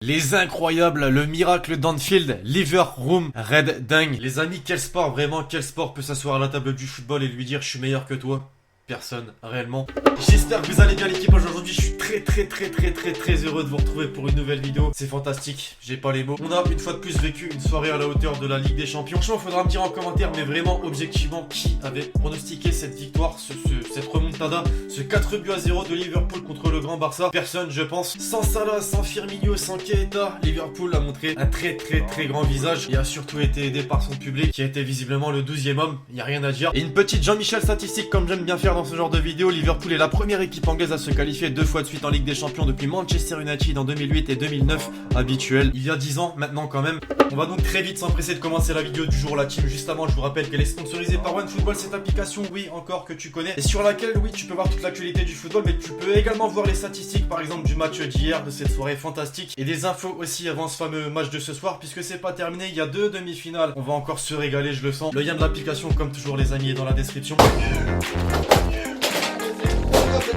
Les incroyables, le miracle d'Anfield, Liverpool, Red dingue. Les amis, quel sport, vraiment, quel sport peut s'asseoir à la table du football et lui dire je suis meilleur que toi? Personne, réellement. J'espère que vous allez bien l'équipe. Aujourd'hui je suis très heureux de vous retrouver pour une nouvelle vidéo. C'est fantastique, j'ai pas les mots. On a une fois de plus vécu une soirée à la hauteur de la Ligue des Champions. Franchement faudra me dire en commentaire, mais vraiment objectivement, qui avait pronostiqué cette victoire, cette remontada, ce 4-0 de Liverpool contre le grand Barça? Personne, je pense. Sans Salah, sans Firmino, sans Keita, Liverpool a montré un très grand visage et a surtout été aidé par son public qui a été visiblement le 12e homme. Il y a rien à dire. Et une petite Jean-Michel statistique comme j'aime bien faire dans ce genre de vidéo. Liverpool est la première équipe anglaise à se qualifier 2 fois de suite en Ligue des Champions depuis Manchester United en 2008 et 2009, habituel. Il y a 10 ans maintenant quand même. On va donc très vite s'empresser de commencer la vidéo du jour, la team. Juste avant, je vous rappelle qu'elle est sponsorisée par OneFootball, cette application, oui, encore que tu connais, et sur laquelle, oui, tu peux voir toute l'actualité du football, mais tu peux également voir les statistiques, par exemple, du match d'hier, de cette soirée fantastique, et des infos aussi avant ce fameux match de ce soir, puisque c'est pas terminé, il y a 2 demi-finales. On va encore se régaler, je le sens. Le lien de l'application, comme toujours, les amis, est dans la description.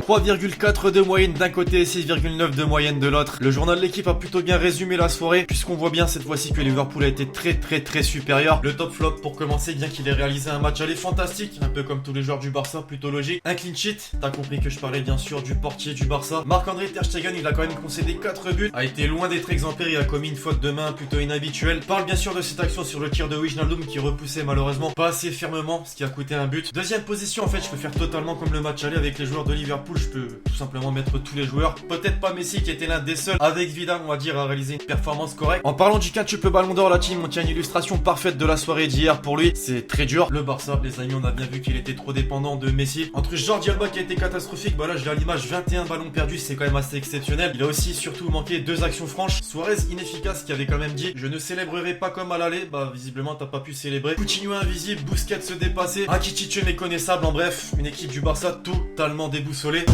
3,4 de moyenne d'un côté et 6,9 de moyenne de l'autre. Le journal de l'équipe a plutôt bien résumé la soirée, puisqu'on voit bien cette fois-ci que Liverpool a été très supérieur. Le top flop pour commencer, bien qu'il ait réalisé un match aller fantastique, un peu comme tous les joueurs du Barça, plutôt logique. Un clean sheet, t'as compris que je parlais bien sûr du portier du Barça. Marc-André Ter Stegen, il a quand même concédé 4 buts, a été loin d'être exemplaire, il a commis une faute de main plutôt inhabituelle. Parle bien sûr de cette action sur le tir de Wijnaldum qui repoussait malheureusement pas assez fermement, ce qui a coûté un but. Deuxième position, en fait, je peux faire totalement comme le match aller avec les joueurs de Liverpool. Je peux tout simplement mettre tous les joueurs. Peut-être pas Messi qui était l'un des seuls avec Vidal, on va dire, à réaliser une performance correcte. En parlant du quintuple ballon d'or, la team, on tient une illustration parfaite de la soirée d'hier pour lui. C'est très dur. Le Barça, les amis, on a bien vu qu'il était trop dépendant de Messi. Entre Jordi Alba qui a été catastrophique, bah là, je l'ai à l'image, 21 ballons perdus, c'est quand même assez exceptionnel. Il a aussi surtout manqué 2 actions franches. Suarez inefficace qui avait quand même dit je ne célébrerai pas comme à l'aller. Bah, visiblement, t'as pas pu célébrer. Coutinho invisible, Busquets se dépasser. Rakitic méconnaissable. En bref, une équipe du Barça totalement déboussolée.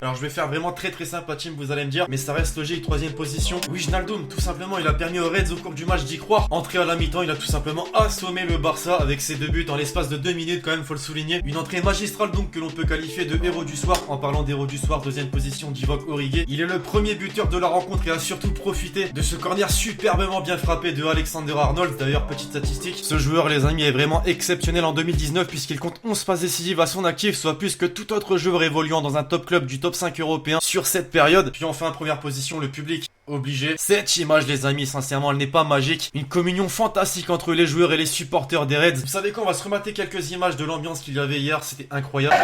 Alors je vais faire vraiment très simple la team, vous allez me dire, mais ça reste logique. 3ème position, Wijnaldum, tout simplement, il a permis aux Reds au cours du match d'y croire. Entré à la mi-temps, il a tout simplement assommé le Barça avec ses 2 buts en l'espace de 2 minutes, quand même faut le souligner. Une entrée magistrale donc que l'on peut qualifier de héros du soir. En parlant d'héros du soir, 2ème position, Divock Origi. Il est le premier buteur de la rencontre et a surtout profité de ce corner superbement bien frappé de Alexander Arnold. D'ailleurs, petite statistique, ce joueur, les amis, est vraiment exceptionnel en 2019 puisqu'il compte 11 passes décisives à son actif, soit plus que tout autre joueur évoluant dans un top club du top 5 européen sur cette période. Puis enfin, première position, le public. Obligé. Cette image, les amis, sincèrement, elle n'est pas magique. Une communion fantastique entre les joueurs et les supporters des Reds. Vous savez quoi, on va se remater quelques images de l'ambiance qu'il y avait hier. C'était incroyable.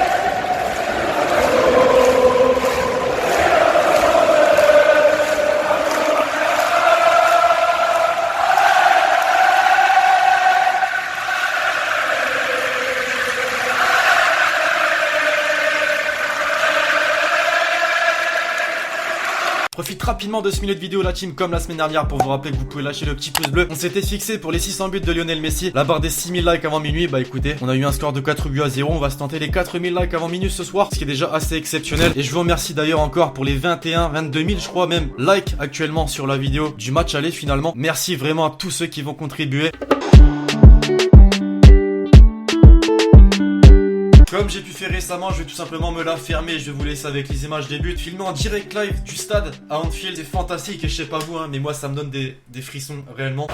Profite rapidement de ce milieu de vidéo la team comme la semaine dernière pour vous rappeler que vous pouvez lâcher le petit pouce bleu. On s'était fixé pour les 600 buts de Lionel Messi, la barre des 6000 likes avant minuit. Bah écoutez, on a eu un score de 4-0, on va se tenter les 4000 likes avant minuit ce soir, ce qui est déjà assez exceptionnel. Et je vous remercie d'ailleurs encore pour les 22 000 je crois même likes actuellement sur la vidéo du match aller finalement. Merci vraiment à tous ceux qui vont contribuer. Comme j'ai pu faire récemment, je vais tout simplement me la fermer. Je vais vous laisser avec les images des buts filmés en direct live du stade à Anfield. C'est fantastique et je sais pas vous, hein, mais moi ça me donne des frissons réellement.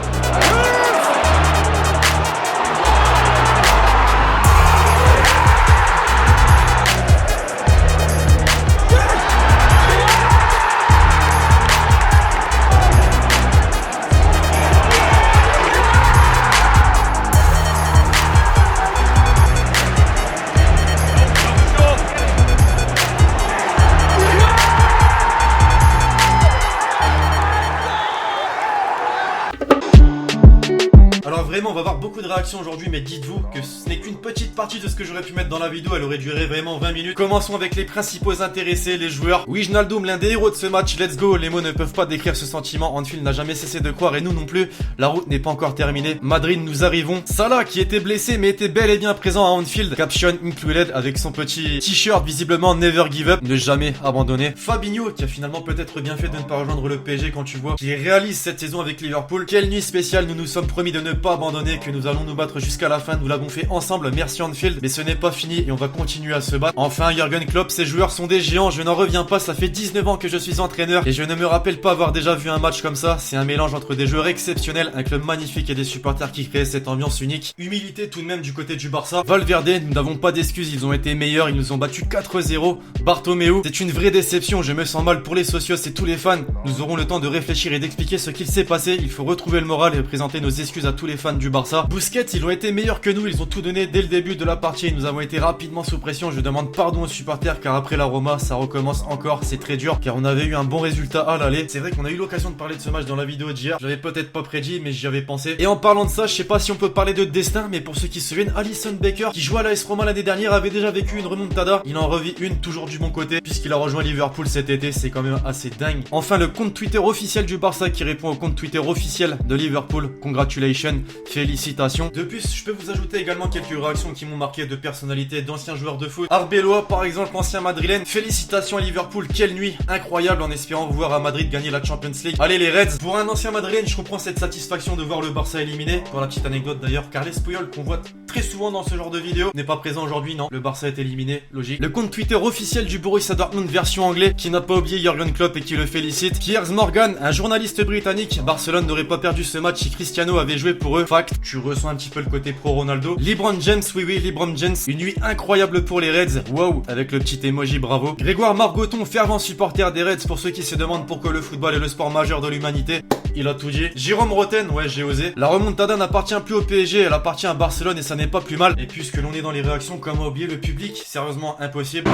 Vraiment, on va avoir beaucoup de réactions aujourd'hui, mais dites-vous que ce n'est qu'une petite partie de ce que j'aurais pu mettre dans la vidéo. Elle aurait duré vraiment 20 minutes. Commençons avec les principaux intéressés, les joueurs. Wijnaldum, l'un des héros de ce match. Let's go. Les mots ne peuvent pas décrire ce sentiment. Anfield n'a jamais cessé de croire et nous non plus. La route n'est pas encore terminée. Madrid, nous arrivons. Salah, qui était blessé mais était bel et bien présent à Anfield. Caption included avec son petit t-shirt visiblement never give up, ne jamais abandonner. Fabinho, qui a finalement peut-être bien fait de ne pas rejoindre le PSG quand tu vois qu'il réalise cette saison avec Liverpool. Quelle nuit spéciale, nous nous sommes promis de ne pas abandonner, que nous allons nous battre jusqu'à la fin. Nous l'avons fait ensemble, merci Anfield, mais ce n'est pas fini et on va continuer à se battre. Enfin, Jürgen Klopp, ces joueurs sont des géants, je n'en reviens pas, ça fait 19 ans que je suis entraîneur et je ne me rappelle pas avoir déjà vu un match comme ça. C'est un mélange entre des joueurs exceptionnels, un club magnifique et des supporters qui créent cette ambiance unique. Humilité tout de même du côté du Barça. Valverde, nous n'avons pas d'excuses, ils ont été meilleurs, ils nous ont battu 4-0. Bartomeu, c'est une vraie déception, je me sens mal pour les socios et tous les fans. Nous aurons le temps de réfléchir et d'expliquer ce qu'il s'est passé, il faut retrouver le moral et présenter nos excuses à tous les fans du Barça. Busquets, ils ont été meilleurs que nous, ils ont tout donné dès le début de la partie et nous avons été rapidement sous pression. Je demande pardon aux supporters car après la Roma, ça recommence encore, c'est très dur car on avait eu un bon résultat à l'aller. C'est vrai qu'on a eu l'occasion de parler de ce match dans la vidéo d'hier, je l'avais peut-être pas prédit mais j'y avais pensé. Et en parlant de ça, je sais pas si on peut parler de destin, mais pour ceux qui se souviennent, Alisson Becker, qui jouait à l'AS Roma l'année dernière, avait déjà vécu une remontada. Il en revit une toujours du bon côté puisqu'il a rejoint Liverpool cet été, c'est quand même assez dingue. Enfin, le compte Twitter officiel du Barça qui répond au compte Twitter officiel de Liverpool. Congratulations, félicitations. De plus, je peux vous ajouter également quelques réactions qui m'ont marqué de personnalités d'anciens joueurs de foot. Arbeloa par exemple, ancien madrilène. Félicitations à Liverpool, quelle nuit incroyable en espérant vous voir à Madrid gagner la Champions League. Allez les Reds. Pour un ancien madrilène, je comprends cette satisfaction de voir le Barça éliminé. Pour la petite anecdote d'ailleurs, Carles Puyol qu'on voit très souvent dans ce genre de vidéo n'est pas présent aujourd'hui, non. Le Barça est éliminé, logique. Le compte Twitter officiel du Borussia Dortmund version anglais qui n'a pas oublié Jürgen Klopp et qui le félicite. Piers Morgan, un journaliste britannique. Barcelone n'aurait pas perdu ce match si Cristiano avait joué pour eux. Fact, tu ressens un petit peu le côté pro Ronaldo. LeBron James, oui, LeBron James. Une nuit incroyable pour les Reds. Wow, avec le petit emoji bravo. Grégoire Margoton, fervent supporter des Reds pour ceux qui se demandent pourquoi le football est le sport majeur de l'humanité. Il a tout dit. Jérôme Roten, ouais, j'ai osé. La remontada n'appartient plus au PSG, elle appartient à Barcelone et ça n'est pas plus mal. Et puisque l'on est dans les réactions, comment oublier le public? Sérieusement impossible.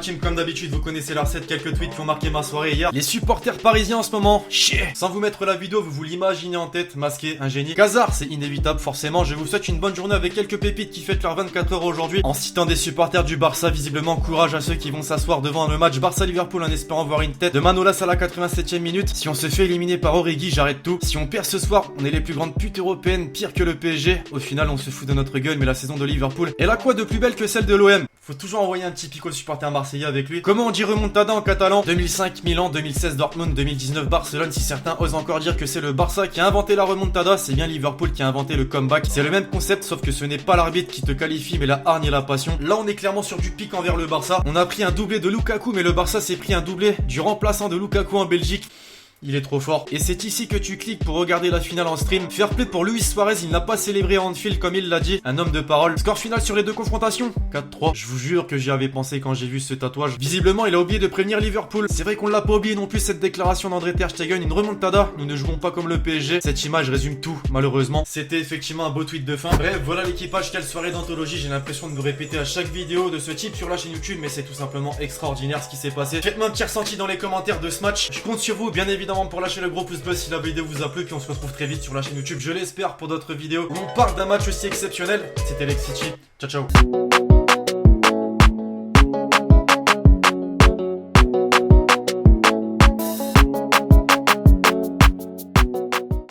Team, comme d'habitude, vous connaissez la recette, quelques tweets qui ont marqué ma soirée hier. Les supporters parisiens en ce moment, chier. Sans vous mettre la vidéo, vous l'imaginez en tête, masqué, un génie. Kazar, c'est inévitable forcément. Je vous souhaite une bonne journée avec quelques pépites qui fêtent leurs 24 heures aujourd'hui. En citant des supporters du Barça, visiblement courage à ceux qui vont s'asseoir devant le match Barça-Liverpool en espérant voir une tête de Manolas à la 87e minute. Si on se fait éliminer par Origi, j'arrête tout. Si on perd ce soir, on est les plus grandes putes européennes, pire que le PSG. Au final, on se fout de notre gueule, mais la saison de Liverpool, elle a quoi de plus belle que celle de l'OM? Faut toujours envoyer un petit pic aux supporters marseillais avec lui. Comment on dit remontada en catalan? 2005 Milan, 2016 Dortmund, 2019 Barcelone. Si certains osent encore dire que c'est le Barça qui a inventé la remontada, c'est bien Liverpool qui a inventé le comeback. C'est le même concept, sauf que ce n'est pas l'arbitre qui te qualifie, mais la hargne et la passion. Là, on est clairement sur du pic envers le Barça. On a pris un doublé de Lukaku, mais le Barça s'est pris un doublé du remplaçant de Lukaku en Belgique. Il est trop fort. Et c'est ici que tu cliques pour regarder la finale en stream. Fair play pour Luis Suarez, il n'a pas célébré à Anfield comme il l'a dit. Un homme de parole. Score final sur les deux confrontations 4-3. Je vous jure que j'y avais pensé quand j'ai vu ce tatouage. Visiblement, il a oublié de prévenir Liverpool. C'est vrai qu'on l'a pas oublié non plus cette déclaration d'André Ter Stegen. Une remontada. Nous ne jouons pas comme le PSG. Cette image résume tout, malheureusement. C'était effectivement un beau tweet de fin. Bref, voilà l'équipage. Quelle soirée d'anthologie. J'ai l'impression de me répéter à chaque vidéo de ce type sur la chaîne YouTube, mais c'est tout simplement extraordinaire ce qui s'est passé. Faites-moi un petit ressenti dans les commentaires de ce match. Je compte sur vous, bien évidemment, pour lâcher le gros pouce bleu si la vidéo vous a plu, puis on se retrouve très vite sur la chaîne YouTube, je l'espère, pour d'autres vidéos où on parle d'un match aussi exceptionnel. C'était Lex City, ciao ciao.